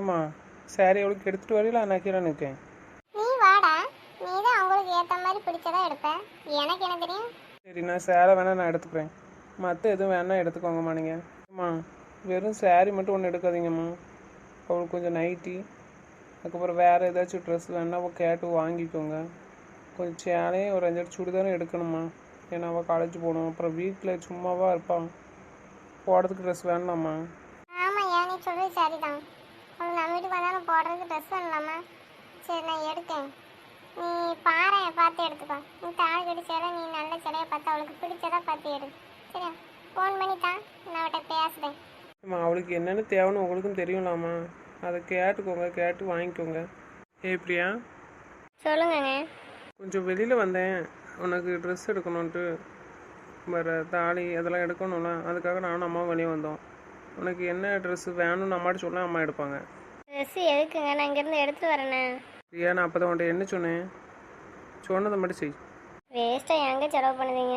அம்மா சாரி அவளுக்கு எடுத்துகிட்டு வரீங்களா நான் கீழே நிற்கேன். நீ வாடா, நீ தான் அவங்களுக்கு ஏற்ற மாதிரி பிடிச்சதா எடுப்ப. எனக்கு என்ன தெரியும்? சரி நான் சேலை வேணால் நான் எடுத்துக்கிறேன். மற்ற எதுவும் வேணால் எடுத்துக்கோங்கம்மா நீங்கள். அம்மா வெறும் சாரி மட்டும் ஒன்று எடுக்காதீங்கம்மா. அவளுக்கு கொஞ்சம் நைட்டி, அதுக்கப்புறம் வேறு ஏதாச்சும் ட்ரெஸ் வேணால் அவள் கேட்டு வாங்கிக்கோங்க. கொஞ்சம் சேலையும் ஒரு 5 சுடிதாரும் எடுக்கணுமா. ஏன்னா அவள் காலேஜ் போகணும். அப்புறம் வீட்டில் சும்மாவாக இருப்பான். போடுறதுக்கு ட்ரெஸ் வேணாம்மா. ஆமாய்யா, நீ சொல்றது சரிதான். அவளுக்கு நம்ம வீட்டுக்கு வந்தாலும் போடுறதுக்கு ட்ரெஸ் வேணலாமா? சரி, நான் எடுக்கேன். நீ பாரு, பார்த்து எடுத்துக்கோ. நீ தாழ் கட்டி சேலை, நீ நல்ல சிலையை பார்த்து அவளுக்கு பிடிச்சதா பார்த்து எடு. சரியா? ஃபோன் பண்ணி தான் நான் அவட்ட பேசுகிறேன். அம்மா அவளுக்கு என்னென்ன தேவைன்னு உங்களுக்கும் தெரியும்லாமா. அதை கேட்டுக்கோங்க, கேட்டு வாங்கிக்கோங்க. பிரியா, சொல்லுங்கங்க. கொஞ்சம் வெளியில் வந்தேன். உனக்கு ட்ரெஸ் எடுக்கணுன்ட்டு. வேறு தாலி அதெல்லாம் எடுக்கணும்ல, அதுக்காக நானும் அம்மாவும் வெளியே வந்தோம். உனக்கு என்ன ட்ரெஸ்ஸு வேணும்னு அம்மாட்ட சொன்னால் அம்மா எடுப்பாங்க. ட்ரெஸ்ஸு எதுக்குங்க? நான் இங்கேருந்து எடுத்துகிட்டு வரேண்ணே. பிரியா, நான் அப்போ தான் உன்ட்ட என்ன சொன்னேன்? சொன்னதை மட்டும் செய். வேஸ்ட்டாக எங்கே செலவு பண்ணுவீங்க?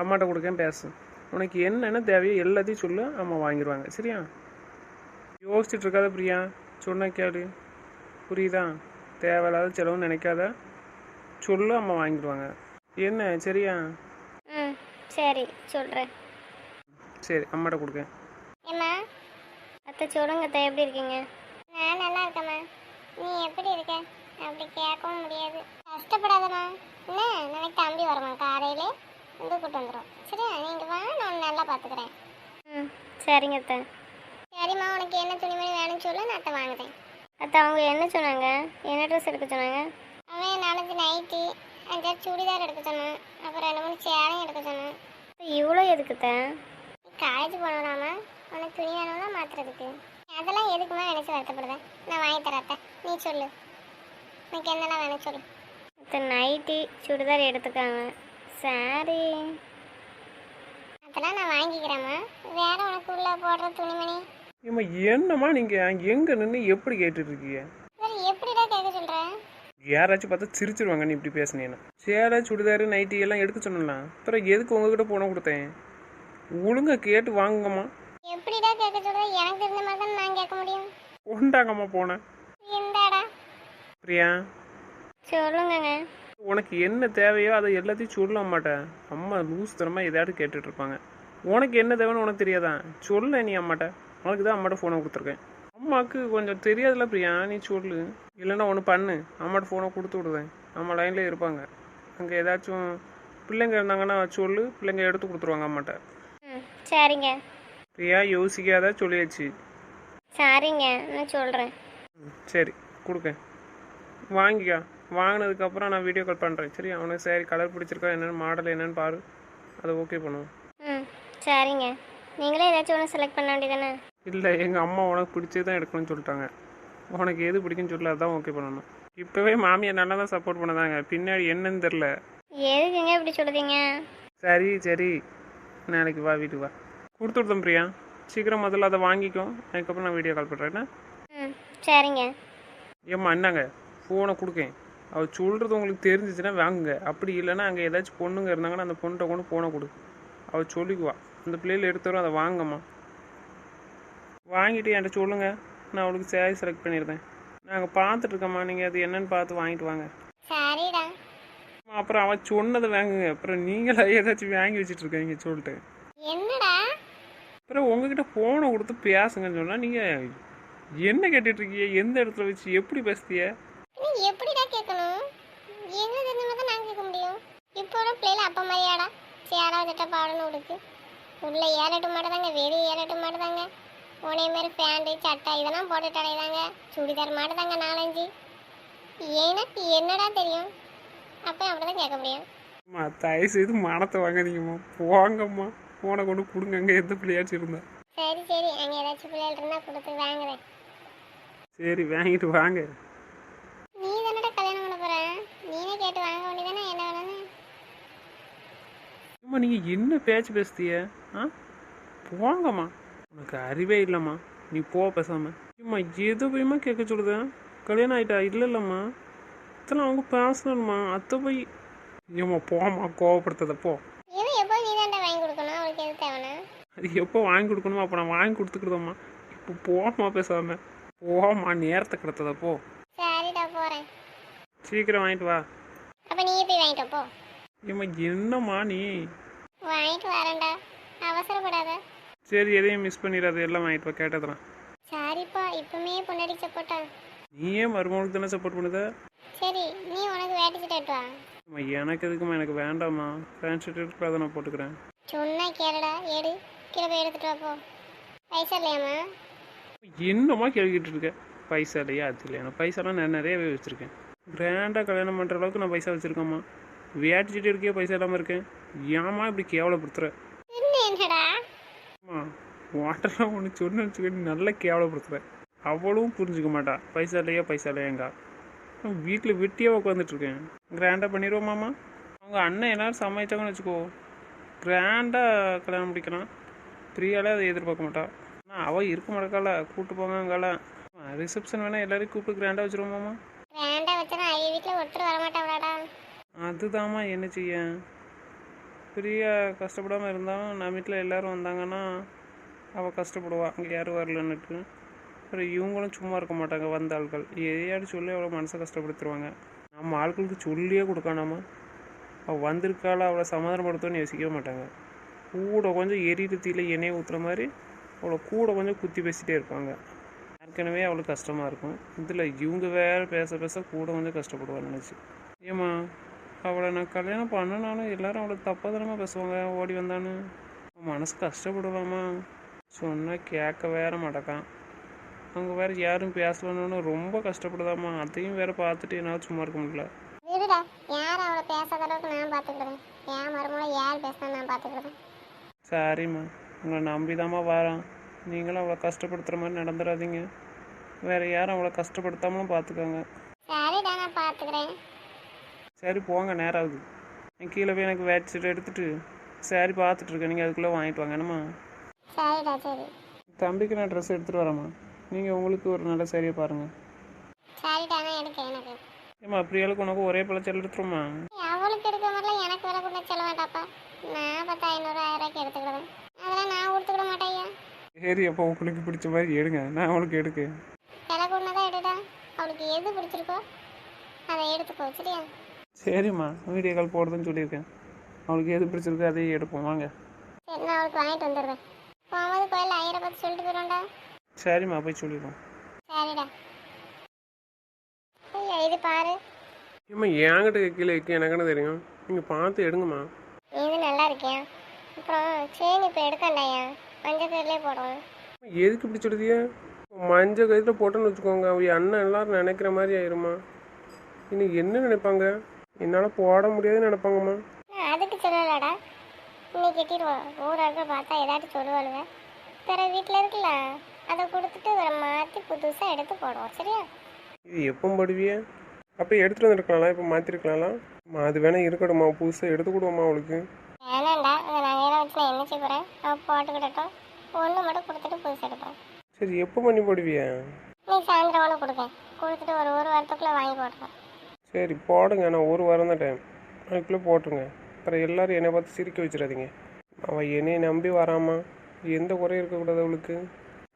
அம்மாட்ட கொடுக்கேன், பேசு. உனக்கு என்னென்ன தேவையோ எல்லாத்தையும் சொல்லு, அம்மா வாங்கிடுவாங்க. சரியா? யோசிச்சுட்டு இருக்காத பிரியா, சொன்ன கேளு. புரியுதா? தேவையில்லாத செலவுன்னு நினைக்காத, சொல்லு, அம்மா வாங்கிடுவாங்க. என்ன சரியா? ம், சரி சொல்கிறேன். சரி, அம்மாட்ட கொடுக்கேன். ஏம்மா, அத்தை சொல்லுங்க அத்தை, எப்படி இருக்கீங்க? நான் நல்லா இருக்கேம்மா. நீ எப்படி இருக்க? அப்படி கேட்கவும் முடியாது. கஷ்டப்படாதம்மா. என்ன, நாளைக்கு தம்பி வரமா காலையிலே வந்து கூட்டு வந்துடும். சரியா? நீங்கள் வா, நான் உன்னை நல்லா பார்த்துக்கிறேன். ம், சரிங்க அத்தை. சரிம்மா, உனக்கு என்ன துணிமணி வேணும்னு சொல்லு, நான் அத்தை வாங்குறேன். அத்தை அவங்க என்ன சொன்னாங்க? என்ன ட்ரெஸ் எடுக்க சொன்னாங்க? அவன் 4 நைட்டி, 5 சுடிதார் எடுக்க சொன்னான். அப்புறம் 2 3 சேலையும் எடுக்க சொன்னான். இவ்வளோ எதுக்குத்த? காலேஜ் போனோம்லாமா, உனக்கு துணி வேணும்னா மாற்றுறதுக்கு. அதெல்லாம் எதுக்குமா நினச்சி வருத்தப்படுவேன். நான் வாங்கி தரேன். நீ சொல்லு, உனக்கு என்னெல்லாம் வேணும் சொல்லு. மற்ற நைட்டி சுடிதார் எடுத்துக்காங்க. சாரி அதெல்லாம் நான் வாங்கிக்கிறேம்மா. வேற உனக்கு உள்ள போடுற துணிமணி ஏம்மா என்னம்மா நீங்கள் எங்கே நின்று எப்படி கேட்டுட்ருக்கீங்க? வேற எப்படிடா கேட்க சொல்கிறேன்? யாராச்சும் பார்த்தா சிரிச்சிருவாங்க நீ இப்படி பேசுனீங்கன்னா. சேலை சுடிதார் நைட்டி எல்லாம் எடுக்க சொன்னலாம். அப்புறம் எதுக்கு உங்ககிட்ட போன கொடுத்தேன்? ஒழுங்காக கேட்டு வாங்குங்கம்மா. எப்படிடா கேட்க சொல்கிறேன்? எனக்கு தெரிஞ்ச மாதிரி தான் நான் கேட்க முடியும். கொண்டாங்கம்மா போனேன். இந்தாடா. பிரியா, சொல்லுங்கங்க. உனக்கு என்ன தேவையோ அதை எல்லாத்தையும் சொல்ல மாட்டேன். அம்மா லூஸ் தரமாக எதாவது கேட்டுட்டு இருப்பாங்க. உனக்கு என்ன தேவைன்னு உனக்கு தெரியாதா? சொல்ல நீ அம்மாட்ட. உனக்கு தான் அம்மாட்ட ஃபோனை கொடுத்துருக்கேன். அம்மாவுக்கு கொஞ்சம் தெரியாதுல்ல பிரியா, நீ சொல்லு. இல்லைன்னா ஒன்று பண்ணு, அம்மாட்ட ஃபோனை கொடுத்து விடுவேன். அம்மா லைன்லேயே இருப்பாங்க. அங்கே ஏதாச்சும் பிள்ளைங்க இருந்தாங்கன்னா சொல்லு, பிள்ளைங்க எடுத்து கொடுத்துருவாங்க அம்மாட்ட. ம், சரிங்க. பிரியா யோசிக்காத, சொல்லியாச்சு. சரிங்க, நான் சொல்கிறேன். சரி, கொடுக்கேன். வாங்கிக்கா. வாங்கினதுக்கப்புறம் நான் வீடியோ கால் பண்ணுறேன். சரி, அவனுக்கு சரி கலர் பிடிச்சிருக்கா, என்னென்னு மாடல் என்னென்னு பாரு, அதை ஓகே பண்ணுவோம். ம், சரிங்க. நீங்களே ஏதாச்சும் ஒன்று செலக்ட் பண்ண வேண்டியதானே? இல்லை, எங்கள் அம்மா உனக்கு பிடிச்சது தான் எடுக்கணும்னு சொல்லிட்டாங்க. உனக்கு எது பிடிக்குன்னு சொல்லி அதான் ஓகே பண்ணணும். இப்போவே மாமியார் நல்லா தான் சப்போர்ட் பண்ணதாங்க, பின்னாடி என்னன்னு தெரில. எதுக்குங்க இப்படி சொல்லுதீங்க? சரி சரி, நாளைக்கு வா, வீட்டுக்கு வா. கொடுத்து விடுதோம் பிரியா. சீக்கிரம் முதல்ல அதை வாங்கிக்கோ, அதுக்கப்புறம் நான் வீடியோ கால் பண்ணுறேன்னா. ம், சரிங்க. ஏம்மா என்னங்க, ஃபோனை கொடுக்கேன். அவள் சொல்கிறது உங்களுக்கு தெரிஞ்சிச்சுன்னா வாங்குங்க. அப்படி இல்லைன்னா அங்கே ஏதாச்சும் பொண்ணுங்க இருந்தாங்கன்னா அந்த பொண்ணை கொண்டு ஃபோனை கொடு. அவள் சொல்லிக்குவா. அந்த பிள்ளைகள் எடுத்து வரும், அதை வாங்கம்மா. வாங்கிட்டு என்கிட்ட சொல்லுங்கள், நான் அவளுக்கு சேரீ செலக்ட் பண்ணியிருந்தேன். நாங்கள் பார்த்துட்ருக்கோம்மா, நீங்கள் அது என்னென்னு பார்த்து வாங்கிட்டு வாங்க. சரிடா. அப்புறம் அவள் சொன்னதை வாங்குங்க. அப்புறம் நீங்களாக ஏதாச்சும் வாங்கி வச்சுட்ருக்கீங்க சொல்லிட்டு. என்னடா? அப்புறம் உங்ககிட்ட ஃபோனை கொடுத்து பேசுங்கன்னு சொன்னால் நீங்கள் என்ன கேட்டுட்ருக்கீங்க? எந்த இடத்துல வச்சு எப்படி பேசுதிய? நீ எப்படிடா கேட்கணும்? எங்க தெரிஞ்ச மாதிரி தான் நான் கேட்க முடியும். இப்போ ஒரு பிள்ளைல அப்பா மாதிரியாடா சேரா சட்டை பாடணும் உடுக்கு. உள்ள 7 8 மாட்டுதாங்க, வெளியே 7 8 மாட்டுதாங்க. உனைய மாரி பேண்ட்டு சட்டை இதெல்லாம் போட்டுட்டு அடையுதாங்க. சுடிதார் மாட்டுதாங்க 4 5. எனக்கு என்னடா தெரியும்? அப்போ அப்படிதான் கேட்க முடியும். அம்மா தயவு செய்து மனத்தை வாங்காதீங்கம்மா, போங்கம்மா. ஃபோனை கொண்டு கொடுங்க, அங்கே எந்த பிள்ளையாச்சும் இருந்தா. சரி சரி, அங்கே ஏதாச்சும் பிள்ளைகள் இருந்தால் கொடுத்து வாங்குறேன். சரி, வாங்கிட்டு வாங்க. நீ தானடா கல்யாணம் பண்ண போற, நீனே கேட்டு வாங்க வேண்டியதானே என்ன வேணும்னு. அம்மா நீங்கள் என்ன பேச்சு பேசுதிய? ஆ, போங்கம்மா. உனக்கு அறிவே இல்லைம்மா, நீ போ பேசாம. அம்மா எது போய்மா கேட்க சொல்லுதா? கல்யாணம் ஆகிட்டா? இல்லை இல்லைம்மா, இதெல்லாம் அவங்க பேசணும்மா. அத்தை போய் ஏம்மா போம்மா, கோவப்படுத்தத போ. இது எப்போ நீ தான்டா வாங்கி கொடுக்கணும், அவளுக்கு எது தேவைன்னா? அது எப்போ வாங்கி கொடுக்கணுமோ அப்போ நான் வாங்கி கொடுத்துக்கிடுதம்மா. இப்போ போம்மா பேசாம. போமா, நேரத்தை கிடத்ததா போ. சரிடா போகிறேன். சீக்கிரம் வாங்கிட்டு வா. அப்போ நீயே போய் வாங்கிட்டு போ. ஏம்மா என்னம்மா நீ? வாங்கிட்டு வரேன்டா, அவசரப்படாத. சரி, எதையும் மிஸ் பண்ணிடாது, எல்லாம் வாங்கிட்டு வா கேட்டதுலாம். சரிப்பா, இப்பவுமே பொண்டாடி சப்போட்டா. நீ ஏன் மருமகளுக்கு தானே சப்போர்ட் பண்ணுத? சரி, நீ உனக்கு வேட்டி சட்டை எடுத்து வா. அம்மா, எனக்கு எதுக்குமா, எனக்கு வேண்டாம்மா. பேண்ட் ஷர்ட் எடுத்து அதை நான் போட்டுக்கிறேன். சொன்னா கேளுடா, எடு. கீழே போய் எடுத்துட்டு வா போ. பைசா இல்லையாம்மா? என்னம்மா கேள்விக்கிட்டு இருக்க? பைசா இல்லையா? அது இல்லையா? நான் பைசாலாம் நான் நிறையவே வச்சுருக்கேன். கிராண்டாக கல்யாணம் பண்ணுற அளவுக்கு நான் பைசா வச்சுருக்கேம்மா. வேட்டி சீட்டு எடுக்கே பைசா இல்லாமல் இருக்கேன். ஏம்மா இப்படி கேவலப்படுத்துகிற? என்னடா? அம்மா, வாட்டர்லாம் ஒன்று சொன்னு வச்சுக்கிட்டு நல்லா கேவலப்படுத்துகிறேன். அவளும் புரிஞ்சுக்க மாட்டா. பைசா இல்லையா பைசா இல்லையாங்கா. நான் வீட்டில் வெட்டியாக உட்காந்துட்ருக்கேன். கிராண்டாக பண்ணிடுவோமாம்மா? அவங்க அண்ணன் எல்லோரும் சமைச்சாங்கன்னு வச்சுக்கோ, கிராண்டாக கல்யாணம் முடிக்கலாம். பிரியாலே அதை எதிர்பார்க்க மாட்டா. ஆனால் அவள் இருக்க மாட்டக்கால, கூப்பிட்டு போங்க அங்கால. ரிசப்ஷன் வேணால் எல்லோரையும் கூப்பிட்டு கிராண்டாக வச்சுருவோமாம்மா? வேண்டா வச்சனா அவங்க வீட்டில் ஒருத்தர் வரமாட்டாங்களாடா. அதுதாம்மா என்ன செய்ய. பிரியா கஷ்டப்படாமல் இருந்தாலும் நம்ம வீட்டில் எல்லோரும் வந்தாங்கன்னா அவள் கஷ்டப்படுவா, அங்கே யாரும் வரலன்னுட்டு. அப்புறம் இவங்களும் சும்மா இருக்க மாட்டாங்க. வந்த ஆட்கள் எதையாடி சொல்லி அவளை மனசை கஷ்டப்படுத்துருவாங்க. நம்ம ஆட்களுக்கு சொல்லியே கொடுக்கானாமா. அவள் வந்திருக்கால, அவளை சமாதானப்படுத்தணும்னு யோசிக்கவே மாட்டாங்க. கூட கொஞ்சம் எரிட்டு தீல எண்ணெயை ஊற்றுற மாதிரி அவளை கூட கொஞ்சம் குத்தி பேசிகிட்டே இருப்பாங்க. ஏற்கனவே அவளுக்கு கஷ்டமாக இருக்கும். இதில் இவங்க வேறு பேச பேச கூட கொஞ்சம் கஷ்டப்படுவான்னு நினச்சி. ஏம்மா, அவளை நான் கல்யாணம் பண்ணனாலும் எல்லோரும் அவளை தப்பாக தானே பேசுவாங்க. ஓடி வந்தான்னு மனசு கஷ்டப்படுவாம்மா. சொன்னால் கேட்க வேற மாட்டேக்கான். அவங்க வேறு யாரும் பேசலன்னு ரொம்ப கஷ்டப்படுதாம்மா. அதையும் வேறு பார்த்துட்டு என்னால் சும்மா இருக்க முடியல. இருடா, யார் அவளை பேசாத அளவுக்கு நான் பார்த்துக்கிடுவேன். என் மருமகளை யார் பேசினா நான் பார்த்துக்கிடுவேன். சரிம்மா, உங்களை நம்பிதாம்மா வரான். நீங்களும் அவளை கஷ்டப்படுத்துகிற மாதிரி நடந்துடாதீங்க. வேறு யாரும் அவளை கஷ்டப்படுத்தாமலும் பார்த்துக்கோங்க. சரிடா, நான் பார்த்துக்கிறேன். சரி போங்க, நேரம் ஆகுது. நான் கீழே போய் எனக்கு வேட்டி சீட்டை எடுத்துகிட்டு சரி பார்த்துட்ருக்கேன். நீங்கள் அதுக்குள்ளே வாங்கிட்டு வாங்க என்னம்மா? சரிடா, சரி. தம்பிக்கு நான் ட்ரெஸ் எடுத்துகிட்டு வரேம்மா. நீங்கள் உங்களுக்கு ஒரு நல்ல சரியாக பாருங்கள். சரிடா, நான் எடுக்கேன். எனக்கு ஏம்மா, பிரியாளுக்கு உனக்கு ஒரே பழச்சல் எடுத்துருமா? அவளுக்கு எடுக்க மாதிரிலாம் எனக்கு வேலை கூட செல்ல வேண்டாப்பா. நான் 10,000 1000 எடுத்துக்கிடுவேன். அதெல்லாம் நான் கொடுத்துக்கிட மாட்டேன். சரி, அப்போ உங்களுக்கு பிடிச்ச மாதிரி எடுங்க, நான் அவளுக்கு எடுக்க. விலை கொண்டதான் எடுடா. அவளுக்கு எது பிடிச்சிருக்கோ அதை எடுத்துக்கோ, சரியா? சரிம்மா, வீடியோ கால் போடுறதுன்னு சொல்லியிருக்கேன். அவளுக்கு எது பிடிச்சிருக்கு அதையே எடுப்போம் வாங்க. சரி, நான் அவளுக்கு வாங்கிட்டு வந்துடுவேன். போகும்போது கோயிலில் 1000 பார்த்து சொல்லிட்டு போயிடும்டா. சரிம்மா, போய் சொல்லிடுவோம். சரிடா. ஐயா, இது பாரு. ஏம்மா, என்கிட்ட கீழே இருக்கு, எனக்குன்னு தெரியும். நீங்கள் பார்த்து எடுங்கம்மா. இது நல்லா இருக்கியா? அப்புறம் செயின் இப்போ எடுக்கண்டாயா? மஞ்சள் கயிறுலேயே போடுவோம். எதுக்கு இப்படி சொல்லுதியா? மஞ்சள் கயிற்றில் போட்டோன்னு வச்சுக்கோங்க, அவங்க அண்ணன் எல்லாரும் நினைக்கிற மாதிரி ஆயிருமா. இன்னைக்கு என்ன நினைப்பாங்க? என்னால் போட முடியாதுன்னு நினைப்பாங்கம்மா. நான் அதுக்கு சொல்லலடா. இன்னைக்கு கட்டிடுவோம். ஊராக பார்த்தா ஏதாச்சும் சொல்லுவாளுங்க. வேற வீட்டில் இருக்குல்ல, அதை கொடுத்துட்டு வேற மாற்றி புதுசாக எடுத்து போடுவோம், சரியா? இது எப்போ படுவிய? அப்போ எடுத்துகிட்டு வந்துருக்கலாம்ல, இப்போ மாற்றிருக்கலாம்லாம். அது வேணால் இருக்கட்டும்மா, புதுசாக எடுத்து கொடுவோம்மா அவளுக்கு. வேணாண்டா, அதை நகையெல்லாம் வச்சு நான் என்ன செய்ய போகிறேன்? அவள் போட்டுக்கிட்டட்டும். ஒன்று மட்டும் கொடுத்துட்டு புதுசு எடுப்போம். சரி, எப்போ பண்ணி போடுவிய? நீ சாயந்தரம் ஒன்று கொடுத்துட்டு ஒரு வாரத்துக்குள்ளே வாங்கி போட்டுருவேன். சரி போடுங்க, நான் ஒரு வாரம் தான் டைம், அதுக்குள்ளே போட்டுருங்க. அப்புறம் எல்லோரும் என்னை பார்த்து சிரிக்க வச்சிடாதீங்க. அவள் என்னையை நம்பி வராமா, எந்த குறையும் இருக்கக்கூடாது அவளுக்கு.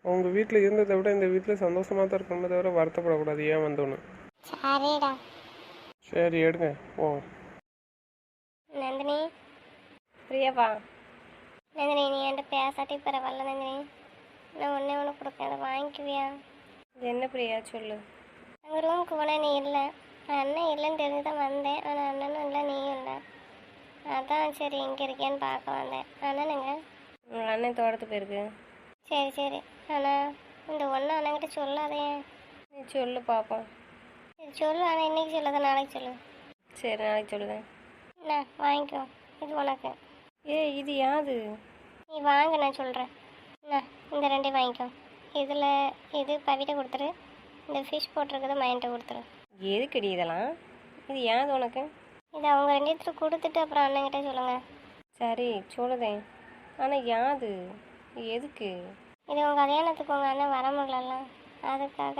அவங்க வீட்டில் இருந்ததை விட இந்த வீட்டில் சந்தோஷமாக தான் இருக்கணுமே தவிர வருத்தப்படக்கூடாது ஏன் வந்தோன்னு. சரிடா. சரி எடுங்க, ஓ. நந்தினி, பிரியாப்பா. நந்தினி, நீ என்கிட்ட பேசாட்டி பரவாயில்ல நந்தினி. நான் ஒன்று கொடுக்கேன், அதை வாங்கிக்குவியா? என்ன பிரியா சொல்லு. அங்கே ரூமுக்கு போனால் நீ இல்லை. அண்ணன் இல்லைன்னு தெரிஞ்சு தான் வந்தேன். ஆனால் அண்ணனும் இல்லை, நீயும் இல்லை. அதான் சரி இங்கே இருக்கேன்னு பார்க்க வந்தேன். அண்ணனுங்க? உங்கள் அண்ணன் தோட்டத்து போயிருக்கு. சரி. ஆனால் இந்த ஒன்று அண்ணங்கிட்ட சொல்லாதே. நீ சொல்லு பார்ப்போம். சரி சொல்லு, ஆனால் இன்னைக்கு சொல்லாத, நாளைக்கு சொல்லு. சரி, நாளைக்கு சொல்லுதேன். என்ன வாங்கிக்கோ, இது உனக்கு. இது யாது? நீ வாங்க, நான் சொல்கிறேன். என்ன, இந்த ரெண்டையும் வாங்கிக்கோ. இதில் இது பவிட்ட கொடுத்துரு. இந்த ஃபிஷ் போட்டிருக்குது மைண்ட்டை கொடுத்துரு. எதுக்கடி இதெல்லாம்? இது யாது உனக்கு? இது அவங்க 2 இடத்துல கொடுத்துட்டு அப்புறம் அண்ணங்கிட்ட சொல்லுங்கள். சரி சொல்லுதேன். ஆனால் யாது? எதுக்கு? இது உங்கள் கல்யாணத்துக்கு உங்கள் அண்ணன் வர முடியல, அதுக்காக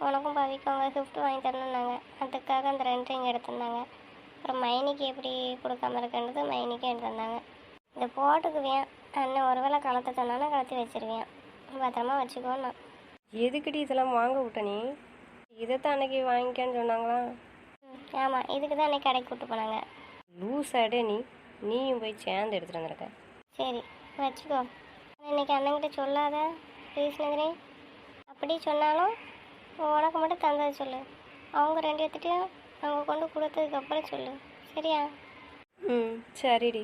உனக்கும் பவிக்கும் அவங்க கிஃப்ட் வாங்கி தரணுன்னாங்க. அதுக்காக அந்த 2 இங்கே எடுத்துருந்தாங்க. அப்புறம் மைனிக்கு எப்படி கொடுக்காம இருக்குன்றது மைனிக்கு எடுத்து தந்தாங்க. இதை போட்டுக்குவேன். அண்ணன் ஒருவேளை கலத்த சொன்னாலும் கலத்தி வச்சிருவேன். பத்திரமா வச்சுக்கோண்ணா. எதுக்குடி இதெல்லாம் வாங்க விட்ட நீ? இதைத்தான் அன்னைக்கு வாங்கிக்கான்னு சொன்னாங்களா? ஆமாம், இதுக்கு தான் அன்னைக்கு கடைக்கு கூப்பிட்டு போனாங்க. லூசாடே நீயும் போய் சேர்ந்து எடுத்துகிட்டு வந்திருக்க. சரி வச்சுக்கோ. இன்னைக்கு அண்ணன்கிட்ட சொல்லாத ப்ளீஸ் நந்தினி. அப்படி சொன்னாலும் உனக்கு மட்டும் தந்தது சொல்லு. அவங்க 2 பேர்த்திட்டையும் அவங்க கொண்டு கொடுத்ததுக்கப்புறம் சொல்லு, சரியா? ம், சரிடி.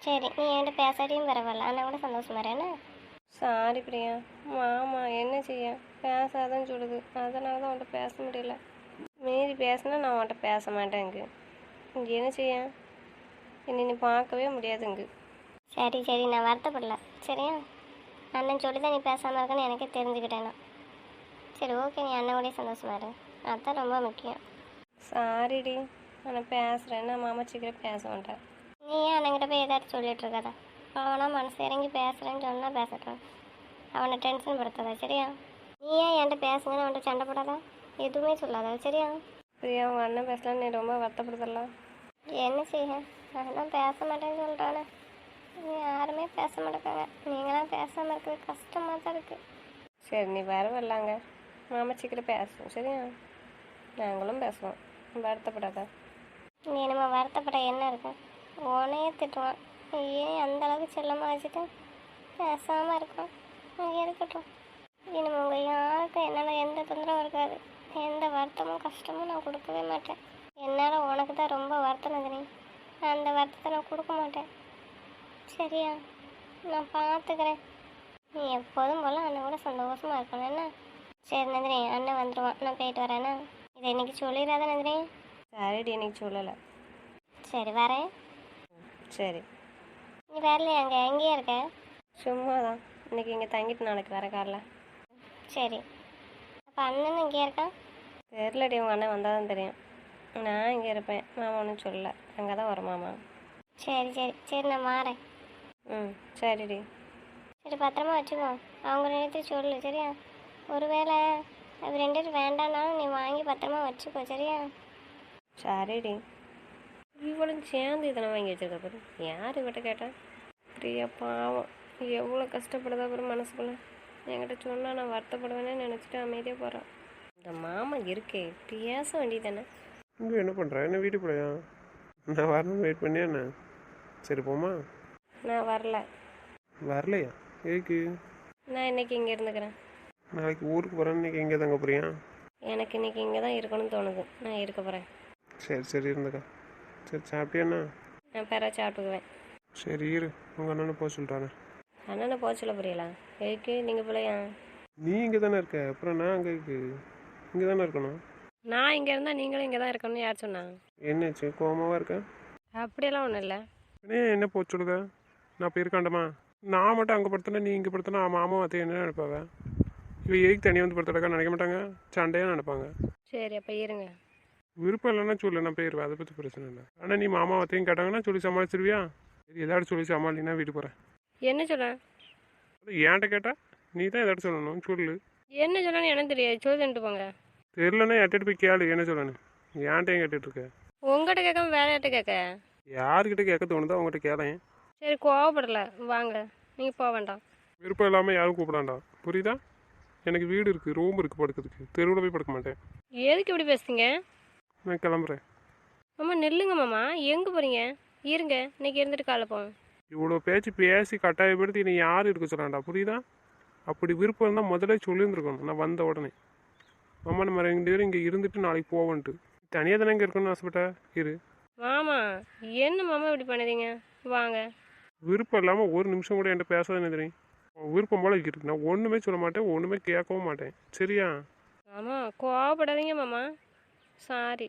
சரி, நீ என்கிட்ட பேசாட்டியும் பரவாயில்ல, அண்ணன் கூட சந்தோஷமா என்ன? சாரி பிரியா. மாமா என்ன செய்ய, பேசாதான் சொல்லுது. அதனால தான் உன்கிட்ட பேச முடியல. மீறி பேசினா நான் உன்கிட்ட பேச மாட்டேங்க. இங்கே என்ன செய்ய, என்னை நீ பார்க்கவே முடியாதுங்க. சரி சரி, நான் வருத்தப்படல, சரியா? அண்ணன் சொல்லி தான் நீ பேசாமல் இருக்கன்னு எனக்கே தெரிஞ்சுக்கிட்டேன்னா. சரி ஓகே, நீ அண்ணன் சந்தோஷமா இரு, அதுதான் ரொம்ப முக்கியம். சாரிடி, நான் பேசுகிறேன். நான் மாமா சீக்கிரம் பேச மாட்டேன். நீ ஏன் அண்ணங்கிட்ட போய் ஏதாச்சும் சொல்லிட்டு இருக்காத. அவனா மனசு இறங்கி பேசுகிறேன்னு சொன்னால் பேசட்டும், அவனை டென்ஷன் படுத்தாத, சரியா? நீ ஏன் என்கிட்ட பேசுங்கன்னு அவன்கிட்ட சண்டை போடாத, எதுவுமே சொல்லாத, சரியா? பிரியா, உங்கள் அண்ணன் பேசலாம் நீ ரொம்ப வருத்தப்படுத்தலாம். என்ன செய்ய, அண்ணன் பேச மாட்டேன்னு சொல்கிறானே. யாருமே பேச மாட்டேங்க, நீங்களாம் பேசாமல் இருக்கிறது கஷ்டமாக தான் இருக்குது. சரி, நீ வரவில்லாங்க. மாமா சீக்கிரம் பேசுவோம், சரியா? நாங்களும் பேசுவோம், வருத்தப்படாத. நீ நம்ம வருத்தப்பட என்ன இருக்கு? உனையே திட்டுவான், ஏன் அந்த அளவுக்கு செல்லமாக வச்சுட்டு பேசாமல் இருக்கும். இருக்கட்டும், இனிமே உங்கள் யாருக்கும் என்னால் எந்த தொந்தரவும் இருக்காது. எந்த வருத்தமும் கஷ்டமும் நான் கொடுக்கவே மாட்டேன். என்னால் உனக்கு தான் ரொம்ப வருத்தம் நந்தினி, அந்த வருத்தத்தை நான் கொடுக்க மாட்டேன், சரியா? நான் பார்த்துக்கிறேன். நீ எப்போதும் போல் அண்ணன் கூட சந்தோஷமாக இருக்கணும் என்ன? சரி நந்தினி, அண்ணன் வந்துடுவான், நான் போயிட்டு வரேன்னா. இதை இன்னைக்கு சொல்லிடாத நந்தினி. சரிடி, இன்னைக்கு சொல்லலை. சரி வரேன். சரி. நீ வரலையா? அங்கே எங்கேயா இருக்க? சும்மா தான், இன்னைக்கு இங்கே தங்கிட்டு நாளைக்கு வர காரில். சரி, அப்போ அண்ணனும் இங்கேயா இருக்கான்? தெரிலடி, உங்கள் அண்ணன் வந்தால் தான் தெரியும். நான் இங்கே இருப்பேன், மாமா ஒன்றும் சொல்லலை. அங்கே தான் வரும் மாமா. சரி சரி சரி, நான் மாறேன். ம், சரிடி. சரி பத்திரமா வச்சுக்கோ, அவங்க நேரத்தையும் சொல்லு, சரியா? ஒருவேளை அது 2 பேரும் வேண்டாம்னாலும் நீ வாங்கி பத்திரமா வச்சுக்கோ, சரியா? சரிடி. இவளும் சேர்ந்து இதனை வாங்கி வச்சிருக்க பாரு. யார் இவட்ட கேட்டேன்? பிரியா பாவம், எவ்வளோ கஷ்டப்படுதா பாரு மனசுக்குள்ள. என்கிட்ட சொன்னால் நான் வருத்தப்படுவேன்னு நினச்சிட்டு அமைதியாக போகிறான். இந்த மாமா இருக்கே, பேச வேண்டியதானே. இங்கே என்ன பண்ணுற? என்ன வீட்டு போலையா? நான் வரணும்னு வெயிட் பண்ணியா என்ன? சரி போமா. நான் வரல. வரலையா? எதுக்கு? நான் இன்னைக்கு இங்கே இருந்துக்கிறேன். நாளைக்கு ஊருக்கு போகிறேன்னு இன்றைக்கி எங்கே தங்க போறியா? எனக்கு இன்னைக்கு இங்கே தான் இருக்கணும்னு தோணுது. நான் இருக்க போகிறேன். சரி சரி இருந்துக்கா. சரி சாப்பிட்டியாண்ணா? நான் பேர சாப்பிட்டுக்குவேன். சரி இரு, உங்கள் அண்ணனை போக சொல்கிறானே. அண்ணனை போக சொல்ல புரியல. எதுக்கு நீங்கள் போலையா? நீ இங்கே தானே இருக்க, அப்புறம் நான் அங்கே இங்கே தானே இருக்கணும். நான் இங்கே இருந்தால் நீங்களும் இங்கே தான் இருக்கணும்னு யார் சொன்னா? என்னாச்சு, கோவமாவா இருக்கேன்? அப்படியெல்லாம் ஒன்றும் இல்லை. என்ன போக சொல்லுத? நான் இப்போ இருக்காண்டமா? நான் மட்டும் அங்கே படுத்தேன்னா நீ இங்கே படுத்தனா மாமா அத்தையும் என்ன நினைப்பாங்க? இவ எதுக்கு தனியாக வந்து படுத்துடக்கா நினைக்க மாட்டாங்க, சண்டையாக நினைப்பாங்க. சரி அப்போ இருங்க. விருப்பம் இல்லைன்னா சொல்லு, நான் போயிடுவேன், அதை பற்றி பிரச்சனை இல்லை. ஆனால் நீ மாமா அத்தையும் கேட்டாங்கன்னா சொல்லி சமாளிச்சிருவியா? சரி ஏதாச்சும் சொல்லி சமாளினா வீட்டுக்கு போகிறேன். என்ன சொல்ல? அது ஏன்ட்ட கேட்டால் நீ தான் ஏதாச்சும் சொல்லணும், சொல்லு. என்ன சொல்லணும்னு எனக்கு தெரியாது, சொல்லிட்டு போங்க. தெரிலன்னா எட்டிட்டு போய் கேளு என்ன சொல்லணும். ஏன்ட்டையும் கேட்டுட்ருக்க? உங்கள்கிட்ட கேட்காம வேற யார்கிட்ட கேட்க? யாருக்கிட்ட கேட்க தோணுதோ அவங்ககிட்ட கேளேன். சரி கோவப்படலை, வாங்க, நீங்கள் போக வேண்டாம். விருப்பம் இல்லாமல் யாரும் கூப்பிடாண்டா, புரியுதா? எனக்கு வீடு இருக்குது, ரூம் இருக்குது படுக்கிறதுக்கு, தெருவில் போய் படுக்க மாட்டேன். எதுக்கு இப்படி பேசுறீங்க? நான் கிளம்புறேன். மாமா நில்லுங்க மாமா, எங்கே போகிறீங்க? இருங்க, இன்னைக்கு இருந்துட்டு காலைல போங்க. இவ்வளோ பேசி கட்டாயப்படுத்தி நீ யார் இருக்க சொல்லாண்டா, புரியுதா? அப்படி விருப்பம் இருந்தால் முதல்ல சொல்லியிருந்துருக்கணும் நான் வந்த உடனே. மாமா நம்ம 2 பேரும் இங்கே இருந்துட்டு நாளைக்கு போவோன்ட்டு. தனியாக தானே இங்கே இருக்கணும்னு ஆசைப்பட்டா இரு. மாமா என்ன மாமா இப்படி பண்ணுறீங்க? வாங்க. விருப்பம் இல்லாமல் ஒரு நிமிஷம் கூட என்கிட்ட பேசாதானே தெரியும். விருப்பம் போல் இருக்கு, நான் ஒன்றுமே சொல்ல மாட்டேன், ஒன்றுமே கேட்கவும் மாட்டேன், சரியா? மாமா கோவப்படாதீங்க மாமா. சாரி.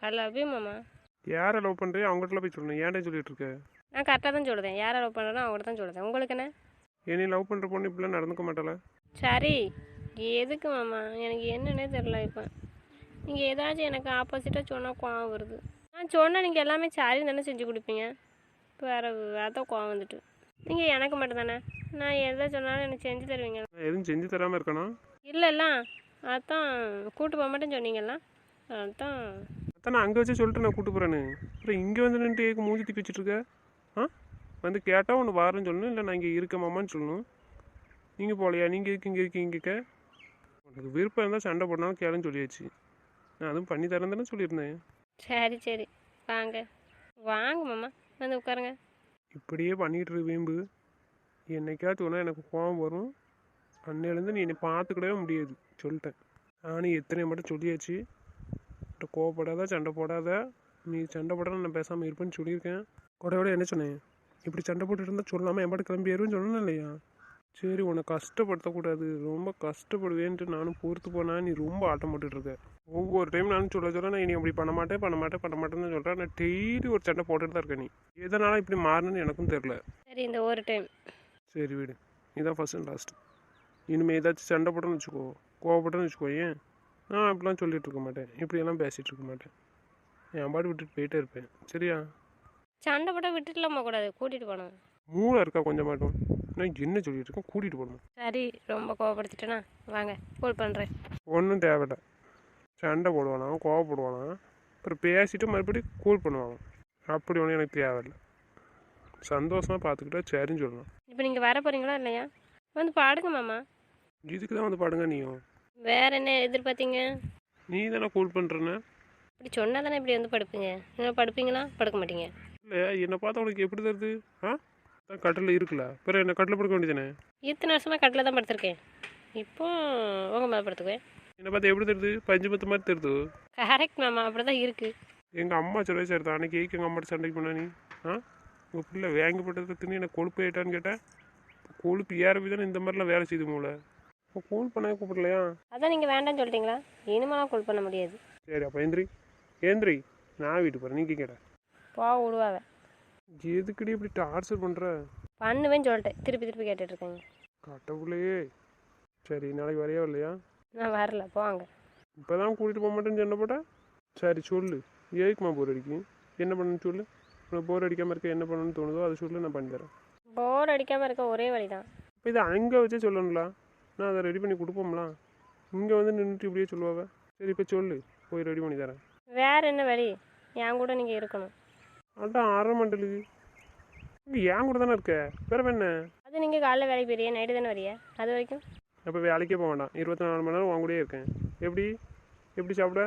ஐ லவ் யூ மாமா. யாரை லவ் பண்ணுறியோ அவங்ககிட்ட போய் சொல்லணும், ஏன்டே சொல்லிட்டு இருக்க? நான் கரெக்டாக தான் சொல்லுதேன். யாரை லவ் பண்ணுறேனோ அவங்கள்ட்ட தான் சொல்லுதேன். உங்களுக்கு என்ன? என்னை லவ் பண்ணுற பொண்ணு இப்படிலாம் நடந்துக்க மாட்டாள? சரி எதுக்கு மாமா, எனக்கு என்னன்னே தெரில. இப்போ நீங்கள் ஏதாச்சும் எனக்கு ஆப்போசிட்டாக சொன்னால் கோவம் வருது. நான் சொன்னால் நீங்கள் எல்லாமே சாரி தானே செஞ்சு கொடுப்பீங்க. வேறு அதான் கோவம் வந்துட்டு. நீங்கள் எனக்கு மட்டும் தானே, நான் எதை சொன்னாலும் எனக்கு செஞ்சு தருவீங்க. நான் எதுவும் செஞ்சு தராமல் இருக்கணும்? இல்லைல்ல, அதான் கூட்டு போக மாட்டேன்னு சொன்னீங்கல்ல, அதான். அதான் நான் அங்கே வச்சு சொல்லிட்டு நான் கூட்டு போகிறேன்னு, அப்புறம் இங்கே வந்து நின்று ஏக்கு மூஞ்சி தூக்கி வச்சுட்ருக்க? ஆ வந்து கேட்டால் ஒன்று வாரேன்னு சொல்லணும், இல்லை நான் இங்கே இருக்கமாமான்னு சொல்லணும். நீங்கள் போகலையா? நீங்கள் இங்கே இருக்கீங்க. உனக்கு விருப்பம் இருந்தால் சண்டை போடனாலும் கேளுன்னு சொல்லியாச்சு. நான் அதுவும் பண்ணி தரேன் தானே சொல்லியிருந்தேன். சரி சரி வாங்க வாங்க மாமா வந்து உட்காருங்க. இப்படியே பண்ணிகிட்டு இரு வீம்பு. என்னைக்காச்சும் ஒன்றா எனக்கு கோவம் வரும். அன்னையிலேருந்து நீ என்னை பார்த்துக்கிடவே முடியாது சொல்லிட்டேன். நானும் எத்தனை மட்டும் சொல்லியாச்சு. கோவப்படாத, சண்டை போடாத. நீ சண்டை போடாத நான் பேசாமல் இருப்பேன்னு சொல்லியிருக்கேன். கூட என்ன சொன்னேன்? இப்படி சண்டை போட்டுட்டு இருந்தால் சொல்லாமல் என் பாட்டு கிளம்பி ஏறுவேன்னு சொன்னேன் இல்லையா? சரி உன்னை கஷ்டப்படுத்தக்கூடாது, ரொம்ப கஷ்டப்படுவேன்ட்டு நானும் பொறுத்து போனால் நீ ரொம்ப ஆட்டம் போட்டுட்ருக்க. ஒவ்வொரு டைம் நானும் சொல்ல நான் நீ அப்படி பண்ண மாட்டேன்னு தான் சொல்கிறேன். நான் டெய்லி ஒரு சண்டை போட்டுட்டு தான் இருக்கேன். நீ எதனால இப்படி மாறணுன்னு எனக்கும் தெரில. சரி இந்த ஒரு டைம். சரி விடு, இதான் ஃபஸ்ட் அண்ட் லாஸ்ட்டு. இனிமேல் ஏதாச்சும் சண்டை போட்டேன்னு வச்சுக்கோ, கோவப்பட்டேன்னு வச்சுக்கோ, ஏன் நான் அப்படிலாம் சொல்லிகிட்டு இருக்க மாட்டேன், இப்படியெல்லாம் பேசிகிட்டு இருக்க மாட்டேன். என் பாட்டு விட்டுட்டு போயிட்டே இருப்பேன். சரியா? சண்டை போட்டால் விட்டுட்டுலாமா கூடாது, கூட்டிகிட்டு போகணும். மூளை இருக்கா கொஞ்சம் மாட்டோம்? நான் என்ன சொல்லிட்டு இருக்கேன்? கூட்டிகிட்டு போகணும். சரி ரொம்ப கோவப்படுத்திட்டேனா வாங்க கால் பண்ணுறேன். ஒன்றும் தேவையில்ல. சண்டை போடுவானா, கோவப்படுவானா, அப்புறம் பேசிட்டு மறுபடியும் கூல் பண்ணுவாங்க. அப்படி ஒன்றும் எனக்கு தேவையில்லை. சந்தோஷமாக பார்த்துக்கிட்டா சரின்னு சொல்லணும். இப்போ நீங்கள் வர போகிறீங்களா இல்லையா? வந்து பாடுங்க மாமா. இதுக்கு தான் வந்து பாடுங்க. நீயும் வேற என்ன எதிர்பார்த்தீங்க? நீ தானே கூல் பண்ணுறேன்னு. இப்படி சொன்னால் தானே இப்படி வந்து படுப்பீங்க. என்ன படுப்பீங்களா படுக்க மாட்டீங்க? இல்லை, என்னை பார்த்தா உனக்கு எப்படி தருது? தான் கட்டில் இருக்குல்ல, பிறகு என்ன கட்டில் படுக்க வேண்டியதானே? இத்தனை வருஷமாக கட்டில் தான் படுத்திருக்கேன். இப்போ உங்கள் மேலே படுத்துக்குவேன். என்னை பார்த்தா எப்படி தருது? பஞ்சு பத்து மாதிரி தருது. கரெக்ட் மாமா, அப்படி தான் இருக்குது. எங்கள் அம்மா சொல்லவே சரி தான். அன்றைக்கி எங்கள் அம்மாட்ட சண்டைக்கு பண்ணா நீ? உங்கள் பிள்ளை வாங்கி போட்டதுக்கு தின்னு எனக்கு கொழுப்பு ஆயிட்டான்னு கேட்டேன். கொழுப்பு ஏறவி தானே இந்த மாதிரிலாம் வேலை செய்து மூல. இப்போ கூல் பண்ண கூப்பிடலையா? அதான் நீங்கள் வேண்டாம்னு சொல்லிட்டீங்களா? இனிமேலாம் கால் பண்ண முடியாது. சரி அப்போ ஏந்திரி நான் வீட்டு போகிறேன். நீங்கள் கேட்ட போ விடுவாவ. எதுக்கடி இப்படி டார்ச்சர் பண்ணுற? பண்ணுவேன்னு சொல்லிட்டேன், திருப்பி திருப்பி கேட்டுட்ருக்கேங்க. கட்டவுலையே. சரி நாளைக்கு வரையா இல்லையா? நான் வரல போங்க. இப்போ தான் கூட்டிகிட்டு போக மாட்டேன்னு சொன்ன போட்டேன். சரி சொல்லு, ஏக்குமா போர் அடிக்கும்? என்ன பண்ணணும்னு சொல்லு. உனக்கு போர் அடிக்காமல் இருக்க என்ன பண்ணணும்னு தோணுதோ அதை சொல்லு, நான் பண்ணித்தரேன். போர் அடிக்காமல் இருக்க ஒரே வழி தான். இப்போ இதை அங்கே வச்சே சொல்லணும்ல, நான் அதை ரெடி பண்ணி கொடுப்போம்ல. இங்கே வந்து நின்றுட்டு இப்படியே சொல்லுவாங்க. சரி இப்போ சொல்லு, போய் ரெடி பண்ணி தரேன். வேறு என்ன வழி? என் கூட நீங்கள் இருக்கணும். அதான் அரை மண்டலுக்கு இங்கே என் கூட தானே இருக்க, பிறகு என்ன? அது நீங்கள் காலைல வேலைக்கு போயிறியா, நைட்டு தானே வரியா? அது வரைக்கும் அப்போ வேலைக்கே போக வேண்டாம், 24 மணி நேரம் உன் கூடயே இருக்கேன். எப்படி சாப்பிட?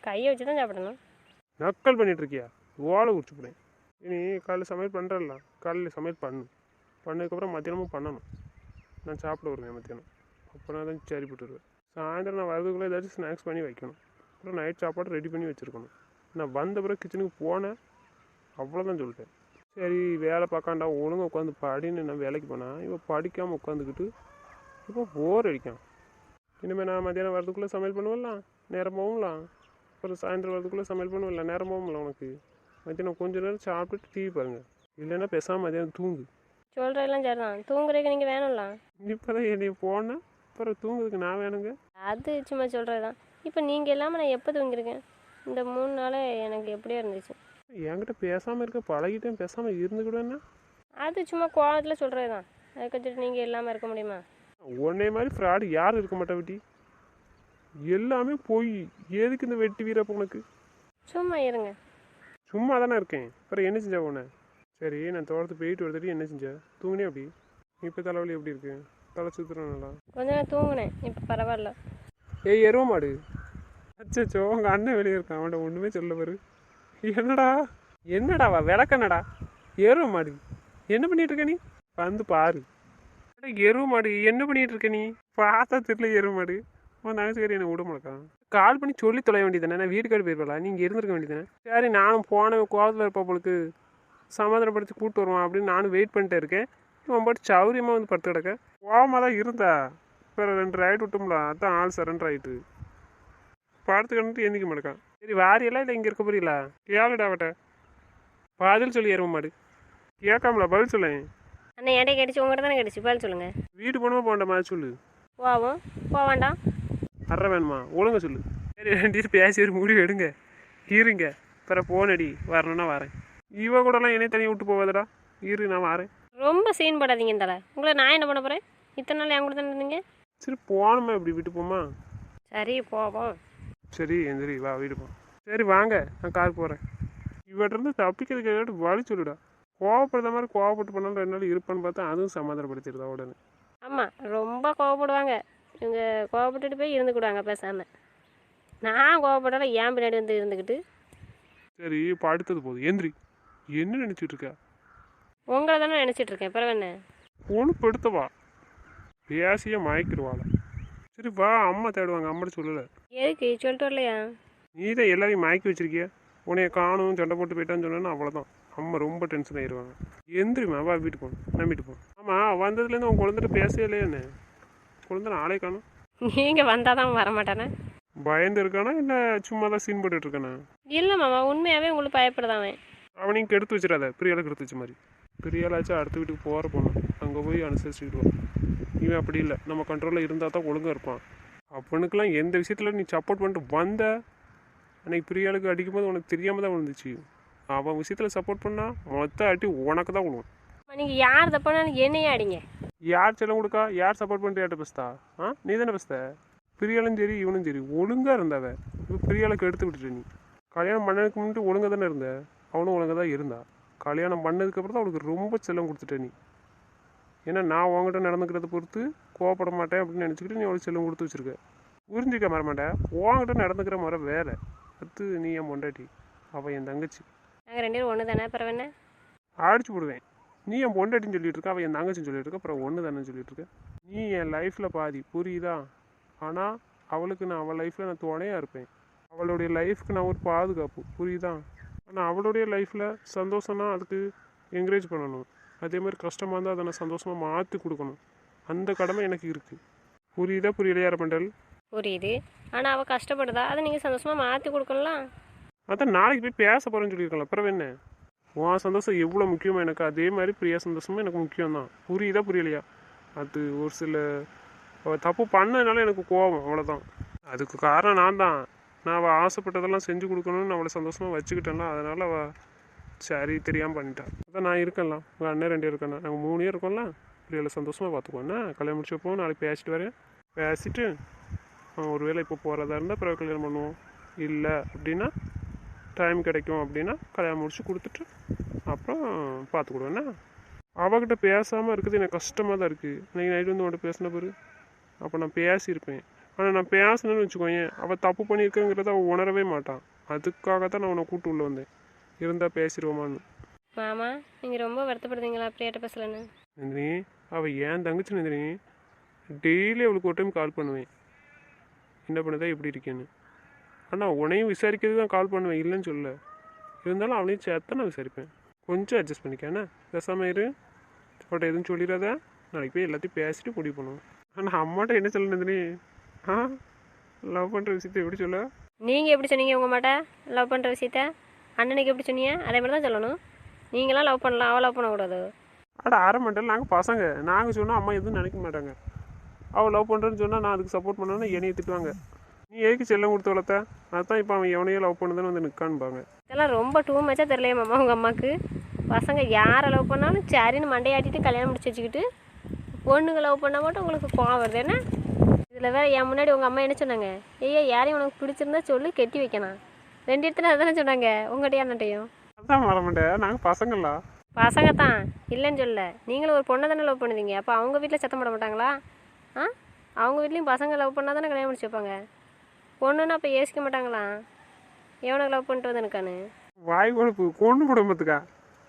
கையை வச்சு தான் சாப்பிடணும். நக்கல் பண்ணிட்டு இருக்கியா? ஓலை உரிச்சு போடேன். இனி காலையில் சமையல் பண்ணுறல, காலையில் சமையல் பண்ணதுக்கப்புறம் மத்தியானமும் பண்ணணும். நான் சாப்பிட வருவேன் மத்தியானம். அப்போ நான் தான் சரி போட்டுருவேன். சாயந்தரம் நான் வரதுக்குள்ளே ஏதாச்சும் ஸ்நாக்ஸ் பண்ணி வைக்கணும். அப்புறம் நைட் சாப்பாடு ரெடி பண்ணி வச்சுருக்கணும். நான் வந்த பிறகு கிச்சனுக்கு போனேன், அவ்வளோதான் சொல்லிட்டேன். சரி வேலை பார்க்காண்டா ஒழுங்காக உட்காந்து படின்னு நான் வேலைக்கு போனேன். இப்போ படிக்காமல் உட்காந்துக்கிட்டு இப்போ போர் அடிக்கான். இனிமேல் நான் மத்தியானம் வரதுக்குள்ளே சமையல் பண்ணுவலாம், நேரம் போகும்லாம். அப்புறம் சாயந்தரம் வரதுக்குள்ளே சமையல் பண்ணுவல, நேரம் போகும்ல உனக்கு. மத்தியானம் கொஞ்சம் நேரம் சாப்பிட்டுட்டு டிவி பாருங்கள், இல்லைன்னா பேசாமல் மத்தியானம் தூங்கு. சொல்கிறதெல்லாம் சரி தான், தூங்குறதுக்கு நீங்கள் வேணும்ல. இப்போ தான் என்னை போனேன், அப்புறம் தூங்குறதுக்கு நான் வேணுங்க. அது சும்மா சொல்கிறது தான். இப்போ நீங்கள் இல்லாமல் நான் எப்போ தூங்கியிருக்கேன்? இந்த 3 நாள் எனக்கு எப்படியோ இருந்துச்சு. என்கிட்ட பேசாமல் இருக்க பழகிட்டேன், பேசாமல் இருந்துக்கிடுவேன்னா? அது சும்மா கோவத்தில் சொல்கிறது தான். அதுக்கு வச்சுட்டு நீங்கள் இல்லாமல் இருக்க முடியுமா? உன்னை மாதிரி ஃப்ராடு யாரும் இருக்க மாட்டா வெட்டி. எல்லாமே போய் எதுக்கு இந்த வெட்டி வீரப்ப உனக்கு? சும்மா இருங்க. சும்மா தானே இருக்கேன், அப்புறம் என்ன செஞ்சா உன்னை? சரி நான் தோட்டத்து போயிட்டு வரதுட்டு என்ன செஞ்ச? தூங்கினே அப்படி? இப்போ தலைவலி எப்படி இருக்கு? தலை சுற்றுறா? கொஞ்ச நேரம் தூங்கினேன், இப்போ பரவாயில்ல. ஏய் எருவ மாடு, அச்சோ உங்கள் அண்ணன் வெளியே இருக்கான், அவன்கிட்ட ஒன்றுமே சொல்ல பாரு. என்னடாவா விளக்கண்ணடா? எருவ மாடு என்ன பண்ணிட்டு இருக்க நீ? வந்து பாரு. எருவ மாடு என்ன பண்ணிட்டு இருக்க நீ? பார்த்தா தெரியல எருவ மாடு. அவன் தங்கச்சி என்னை விட மாட்டான். கால் பண்ணி சொல்லி தொலைய வேண்டியதானே, நான் வீட்டுக்காடு போயிருப்பா, நீங்கள் இருந்திருக்க வேண்டியதானே. சரி நானும் போன கோவத்தில் இருப்பா பொழுது சமாதானப்படுத்தி கூப்பிட்டு வருவான் அப்படின்னு நானும் வெயிட் பண்ணிட்டே இருக்கேன். இவன் பாட்டு சௌரியமாக வந்து படுத்து கிடக்க. கோவமாக தான் இருந்தா, இப்போ 2 ரைடு விட்டோம்ல, அதான் ஆள் சரண்டர் ஆகிட்டு படுத்து கிடந்துட்டு எந்திக்க மாட்டேக்கான். சரி வாரியெல்லாம் இல்லை, இங்கே இருக்க புரியல. கேளுடாவட்ட பதில் சொல்லி ஏறுவ மாடு. கேட்காமல பதில் சொல்லேன். அண்ணன் என்கிட்ட கேட்டுச்சு, உங்கள்கிட்ட தானே கேட்டுச்சு, பதில் சொல்லுங்கள். வீட்டு போனோமா போண்ட மாதிரி சொல்லு. போவோம் போவாண்டாம். அற வேணுமா ஒழுங்க சொல்லு. சரி 2 பேர் பேசி ஒரு முடிவு எடுங்க, இருங்க. பிற போனடி வரணும்னா வரேன். இவ கூடலாம் என்னை தனியாக விட்டு போவாதடா, இரு நான் வரேன். ரொம்ப சீன் போடாதீங்க தலை. உங்களை நான் என்ன பண்ண போகிறேன்? இத்தனை நாள் என் கூட தானே இருந்தீங்க. சரி போனோமா இப்படி விட்டு போமா? சரி போவோம். சரி எந்திரி வா வீடு போ. சரி வாங்க நான் கார் போகிறேன். இவட்டிருந்து தப்பிக்கிறதுக்கு வழி சொல்லுடா. கோவப்படுற மாதிரி கோவப்பட்டு பண்ணாலும் 2 நாள் இருப்பான்னு பார்த்தா அதுவும் சமாதானப்படுத்திடுதா உடனே. ஆமாம் ரொம்ப கோவப்படுவாங்க. இவங்க கோவப்பட்டுட்டு போய் இருந்துக்கிடுவாங்க பேசாமல். நான் கோவப்பட்டாலும் ஏன் பின்னாடி வந்து இருந்துக்கிட்டு சரி இப்போ அடுத்தது போதும் எந்திரி. என்ன நினச்சிட்டு இருக்க? உங்களை தானே நினச்சிட்டு இருக்கேன். பிறகு என்ன? ஒன்று எடுத்தவா பேசியே மயக்கிடுவாள். சரி வா, அம்மா தேடுவாங்க, அம்மாட்ட சொல்லலை. எதுக்கு சொல்லிட்டு வரலையா? நீ தான் எல்லாரையும் மயக்கி வச்சிருக்கிய. உன்னைய காணும் சண்டை போட்டு போயிட்டான்னு சொன்னா அவ்வளோதான். அம்மா ரொம்ப டென்ஷன் ஆயிடுவாங்க. எந்திரிமா, வா வீட்டுக்கு போகணும். நான் வீட்டுக்கு போகணும். ஆமாம், வந்ததுலேருந்து உன் குழந்தைகிட்ட பேசவே இல்லையான்னு. குழந்தை நாளே காணும். நீங்கள் வந்தால் தான் வரமாட்டானே. பயந்து இருக்கானா இல்லை சும்மா தான் சீன் போட்டுட்டு இருக்கானா? இல்லை மாமா, உண்மையாகவே உங்களுக்கு பயப்படுதான் அவன். அவனையும் கெடுத்து வச்சிடாத, பிரியாளுக்கு எடுத்து வச்ச மாதிரி. பிரியாளாச்சும் அடுத்த வீட்டுக்கு போகிற போகணும், அங்கே போய் அனுசரிச்சுக்கிடுவான். இவன் அப்படி இல்லை, நம்ம கண்ட்ரோலில் இருந்தால் தான் ஒழுங்காக இருப்பான். அவனுக்கெல்லாம் எந்த விஷயத்தில் நீ சப்போர்ட் பண்ணிட்டு வந்த அன்னைக்கு பிரியாளுக்கு அடிக்கும்போது உனக்கு தெரியாமல் தான் விழுந்துச்சு. அவன் விஷயத்தில் சப்போர்ட் பண்ணால் மொத்த அடி உனக்கு தான் விழுவும். நீங்கள் யார் தப்பானாலும் என்னையே அடிங்க. யார் செல்லம் கொடுக்கா, யார் சப்போர்ட் பண்ணிட்டு யார்கிட்ட பேசுதா? நீ தானே பேசுத. பிரியாளும் சரி இவனும் சரி ஒழுங்காக இருந்தாவ. இப்போ பிரியாளுக்கு எடுத்து விட்டுட்டு நீ கல்யாணம் பண்ணதுக்கு முன்னாடி ஒழுங்காக தானே இருந்த. அவனும் ஒழுங்காக தான் இருந்தா. கல்யாணம் பண்ணதுக்கப்புறம் தான் அவளுக்கு ரொம்ப செல்லம் கொடுத்துட்ட நீ. ஏன்னா நான் உங்ககிட்ட நடந்துக்கிறத பொறுத்து கோவப்பட மாட்டேன் அப்படின்னு நினச்சிக்கிட்டு நீ அவளுக்கு செல்லம் கொடுத்து வச்சுருக்க. புரிஞ்சிக்க மற மாட்டேன். உங்ககிட்ட நடந்துக்கிற முறை வேறு. அடுத்து நீ என் பொண்டாட்டி, அவள் என் தங்கச்சி. நாங்கள் 2 பேரும் ஒன்று தானே. பிறகு என்ன? அடிச்சு போடுவேன். நீ என் பொண்டாட்டின்னு சொல்லிட்டு இருக்க, அவள் என் தங்கச்சின்னு சொல்லிட்டு இருக்க, அப்புறம் ஒன்று தானே சொல்லிட்டு இருக்க. நீ என் லைஃப்பில் பாதி, புரியுதா? ஆனால் அவளுக்கு நான் அவள் லைஃப்பில் நான் துணையாக இருப்பேன். அவளுடைய லைஃப்க்கு நான் ஒரு பாதுகாப்பு, புரியுதா? ஆனால் அவளுடைய லைஃப்பில் சந்தோஷம்னா அதுக்கு என்கரேஜ் பண்ணணும். அதே மாதிரி கஷ்டமாக இருந்தால் அதை நான் சந்தோஷமாக மாற்றி கொடுக்கணும். அந்த கடமை எனக்கு இருக்குது. புரியுதா புரியலையா பண்டல்? புரியுது. ஆனால் அவள் கஷ்டப்படுதா, அதை நீங்கள் சந்தோஷமாக மாற்றி கொடுக்கலாம். அதான் நாளைக்கு போய் பேச போகிறேன்னு சொல்லியிருக்கலாம். அப்புறம் என்ன? உன் சந்தோஷம் எவ்வளோ முக்கியமாக எனக்கு அதே மாதிரி பிரியா சந்தோஷமும் எனக்கு முக்கியம்தான். புரியுதா புரியலையா? அது ஒரு சில தப்பு பண்ணதுனால எனக்கு கோபம், அவ்வளோதான். அதுக்கு காரணம் நான் தான். நான் அவள் ஆசைப்பட்டதெல்லாம் செஞ்சு கொடுக்கணும்னு அவளை சந்தோஷமாக வச்சுக்கிட்டேன்ல, அதனால் அவள் சரி தெரியாமல் பண்ணிட்டான். அதான் நான் இருக்கேன்லாம், உங்கள் அண்ணன் 2 இருக்கேண்ணா, நாங்கள் 3 பேர் இருக்கோம்ல. பிள்ளைகளை சந்தோஷமாக பார்த்துக்குவோண்ணா. கல்யாணம் முடிச்சப்போ நாளைக்கு பேசிட்டு வரேன். பேசிட்டு ஒருவேளை இப்போ போகிறதா இருந்தால் பிறகு கல்யாணம் பண்ணுவோம். இல்லை அப்படின்னா டைம் கிடைக்கும் அப்படின்னா கல்யாணம் முடிச்சு கொடுத்துட்டு அப்புறம் பார்த்துக்கிடுவேண்ணா. அவகிட்ட பேசாமல் இருக்குது எனக்கு கஷ்டமாக தான் இருக்குது. இன்றைக்கி நைட்டு வந்து உன்கிட்ட பேசின பிறகு அப்போ நான் பேசியிருப்பேன். ஆனால் நான் பேசணுன்னு வச்சுக்கோங்க, அவள் தப்பு பண்ணியிருக்கேங்கிறத அவள் உணரவே மாட்டான். அதுக்காக தான் நான் உன்னை கூட்டு உள்ள வந்தேன். இருந்தால் பேசிடுவோமான்னு. மாமா, நீங்கள் ரொம்ப வருத்தப்படுறீங்களா பிரியாட்ட பேசலன்னு? நந்தினி, அவள் ஏன் தங்கச்சி நந்தினி. டெய்லி அவளுக்கு ஒரு டைம் கால் பண்ணுவேன், என்ன பண்ணுதா எப்படி இருக்கேன்னு. ஆனால் உன்னையும் விசாரிக்கிறது தான் கால் பண்ணுவேன், இல்லைன்னு சொல்ல. இருந்தாலும் அவனையும் சேர்த்து நான் விசாரிப்பேன். கொஞ்சம் அட்ஜஸ்ட் பண்ணிக்கேண்ணா, பேசாமல் இரு. அவட்ட எதுவும் சொல்லிடாத. நாளைக்கு போய் எல்லாத்தையும் பேசிட்டு முடிவு பண்ணுவோம். ஆனால் அம்மாட்ட என்ன சொல்ல நந்தினி? லவ் பண்ணுற விஷயத்த எப்படி சொல்ல? நீங்கள் எப்படி சொன்னீங்க உங்கள் மாட்ட லவ் பண்ணுற விஷயத்த? அண்ணனுக்கு எப்படி சொன்னீங்க? அதே மாதிரி தான் சொல்லணும். நீங்களாம் லவ் பண்ணலாம், அவள் லவ் பண்ணக்கூடாது. அட ஆரம்பத்தில் நாங்கள் பசங்க, நாங்கள் சொன்னால் அம்மா எதுவும் நினைக்க மாட்டாங்க. அவள் லவ் பண்ணுறேன்னு சொன்னால் நான் அதுக்கு சப்போர்ட் பண்ணேன்னா என்னையை திட்டுவாங்க. நீ எதுக்கு செல்லம் கொடுத்து வளர்த்த? அதுதான் இப்போ அவன் எவனையோ லவ் பண்ணுதுன்னு வந்து நிற்கான்பாங்க. இதெல்லாம் ரொம்ப டூ மச்சாக தெரியலையே மாமா உங்கள் அம்மாவுக்கு. பசங்க யாரை லவ் பண்ணாலும் சரின்னு மண்டையாட்டிட்டு கல்யாணம் முடிச்சு வச்சுக்கிட்டு, பொண்ணுங்க லவ் பண்ணால் மட்டும் உங்களுக்கு கோவம் வருது என்ன? இதில் வேறு என் முன்னாடி உங்கள் அம்மா என்ன சொன்னாங்க? ஐயா யாரையும் உனக்கு பிடிச்சிருந்தா சொல்லி கட்டி வைக்கணும். 2 இடத்துல அதானே சொன்னாங்க, உங்கள்கிட்ட அண்ணட்டையும். அதான் வர மாட்டேன், நாங்கள் பசங்களா? பசங்க தான், இல்லைன்னு சொல்ல. நீங்களும் ஒரு பொண்ணை தானே லவ் பண்ணுவீங்க. அப்போ அவங்க வீட்டில் சத்தம் போட மாட்டாங்களா? அவங்க வீட்லேயும் பசங்க லவ் பண்ணால் தானே கல்யாணம் முடிச்சு வைப்பாங்க. பொண்ணுன்னா அப்போ யோசிக்க மாட்டாங்களா? எவனுக்கு லவ் பண்ணிட்டு வந்து இருக்கான்னு. வாய் கொழுப்பு கொண்டு குடும்பத்துக்கா?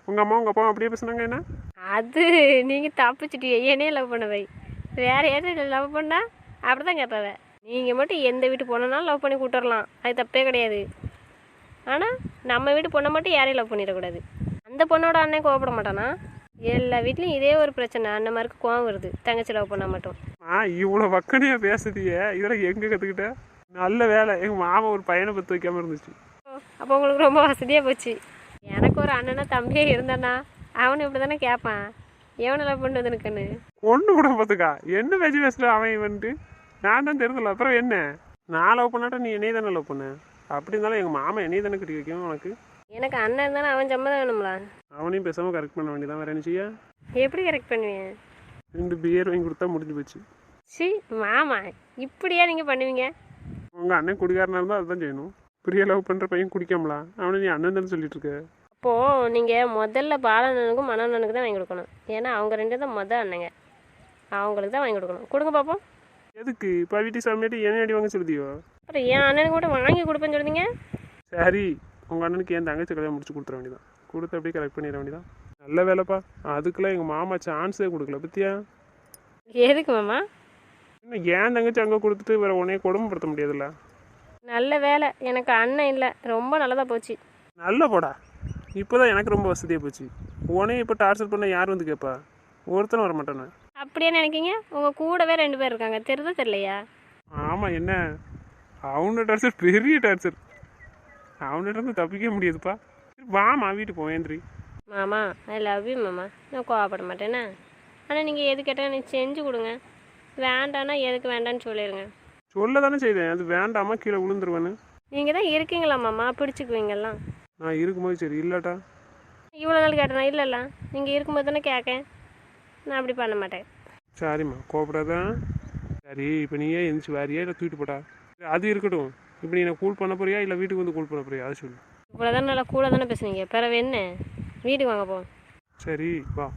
உங்கள் அம்மா உங்கள் அப்பா அப்படியே பேசுனாங்க என்ன? அது நீங்கள் தப்பிச்சுட்டியே, என்னையே லவ் பண்ண வை. வேறு யாரும் லவ் பண்ணால் அப்படி தான் கேட்பாவ. நீங்கள் மட்டும் எந்த வீட்டு பொண்ணுனாலும் லவ் பண்ணி கூட்டுறலாம், அது தப்பே கிடையாது. ஆனால் நம்ம வீட்டு பொண்ணை மட்டும் யாரையும் லவ் பண்ணிடக்கூடாது. அந்த பொண்ணோட அண்ணன் கோவப்பட மாட்டானா? எல்லா வீட்லேயும் இதே ஒரு பிரச்சனை. அண்ணன் மாதிரிக்கு கோவம் வருது தங்கச்சி லவ் பண்ணால் மட்டும். இவ்வளோ வக்கனையாக பேசுதியே, இதெல்லாம் எங்கே கற்றுக்கிட்ட? நல்ல வேலை எங்கள் மாமா ஒரு பையனை பற்றி வைக்காமல் இருந்துச்சு. அப்போ உங்களுக்கு ரொம்ப வசதியாக போச்சு. எனக்கு ஒரு அண்ணனா தம்பியே இருந்தானா அவனு இப்படி தானே கேட்பான், எவனை லவ் பண்ணிட்டு வந்து நிற்கன்னு. ஒன்று கூட பார்த்துக்கா என்ன வெஜ் பேசுகிற அவன் வந்துட்டு. நான் தான் தெரிஞ்சல, அப்புறம் என்ன? நான் லவ் பண்ணாட்டா நீ என்னையே தானே லவ் பண்ண. அப்படி இருந்தாலும் எங்கள் மாமா என்னையே தானே கட்டி வைக்கணும் உனக்கு. எனக்கு அண்ணன் இருந்தானே அவன் சம்மதம் வேணும்ல. அவனையும் பேசாமல் கரெக்ட் பண்ண வேண்டியதான், வேறு என்ன செய்ய? எப்படி கரெக்ட் பண்ணுவேன்? 2 பியர் வாங்கி கொடுத்தா முடிஞ்சு போச்சு. சி மாமா, இப்படியா நீங்கள் பண்ணுவீங்க? உங்கள் அண்ணன் குடிகாரனாக இருந்தால் அதுதான் செய்யணும். பிரியா லவ் பண்ணுற பையன் குடிக்காமலாம் அவனை நீ அண்ணன் தானே சொல்லிட்டு இருக்க. அப்போது நீங்கள் முதல்ல பாலண்ணனுக்கும் மனோண்ணனுக்கு தான் வாங்கி கொடுக்கணும். ஏன்னா அவங்க 2 தான் மொதல் அண்ணங்க. அவங்களுக்கு தான் வாங்கி கொடுக்கணும். கொடுங்க பார்ப்போம். எதுக்கு இப்போ வீட்டு சாமியாட்டி என்ன அடி வாங்க சொல்லுதியோ? அப்புறம் என் அண்ணனுக்கு மட்டும் வாங்கி கொடுப்பேன்னு சொல்லுதீங்க. சரி, உங்கள் அண்ணனுக்கு என் தங்கச்சி கல்யாணம் முடிச்சு கொடுத்துட வேண்டியதான். கொடுத்து அப்படியே கரெக்ட் பண்ணிட வேண்டியதான். நல்ல வேலைப்பா. அதுக்கெல்லாம் எங்கள் மாமா சான்ஸே கொடுக்கல பத்தியா? எதுக்கு மாமா? இன்னும் ஏன் தங்கச்சி அங்கே கொடுத்துட்டு வேற உன்னைய கொடுமைப்படுத்த முடியாதுல்ல. நல்ல வேலை, எனக்கு அண்ணன் இல்லை. ரொம்ப நல்லதாக போச்சு. நல்ல போடா. இப்போ தான் எனக்கு ரொம்ப வசதியாக போச்சு. உன்னையும் இப்போ டார்ச்சர் பண்ண யார் வந்து கேட்பா? ஒருத்தனும் வர மாட்டானே. அப்படியே நினைக்கிங்க? உங்கள் கூடவே 2 பேர் இருக்காங்க. தெரியுதா தெரியலையா? ஆமாம், என்ன அவனோட டார்ச்சர் பெரிய டார்ச்சர். அவன்கிட்ட இருந்து தப்பிக்க முடியாதுப்பா. வாமா வீட்டுக்கு போவேந்திரி. மாமா ஐ லவ் யூ மாமா. நான் கோவப்பட மாட்டேன்னா. ஆனால் நீங்கள் எது கேட்டால் எனக்கு செஞ்சு கொடுங்க. வேண்டான்னா எதுக்கு வேண்டான்னு சொல்லிடுங்க. சொல்ல தானே செய்தேன், அது வேண்டாமா கீழே விழுந்துருவேன்னு. நீங்கள் தான் இருக்கீங்களா மாமா, பிடிச்சிக்குவீங்கல்லாம். நான் இருக்கும்போது சரி, இல்லாட்டா இவ்வளோ நாள் கேட்டேனா? இல்லைல்ல, நீங்கள் இருக்கும்போது தானே கேட்கேன். நான் அப்படி பண்ண மாட்டேன். சரிம்மா, கோபப்படாதான். சரி, இப்போ நீயே எந்திரிச்சு வாரியா இல்லை தூக்கிட்டு போட்டா? அது இருக்கட்டும். இப்போ நீ நான் கூல் பண்ண போறியா இல்லை வீட்டுக்கு வந்து கூல் பண்ண போறியா? அது சொல்லு. இவ்வளோ தானே நல்லா கூட தானே பேசுனீங்க. பிறகு என்ன? வீட்டுக்கு வாங்க போ. சரி வா.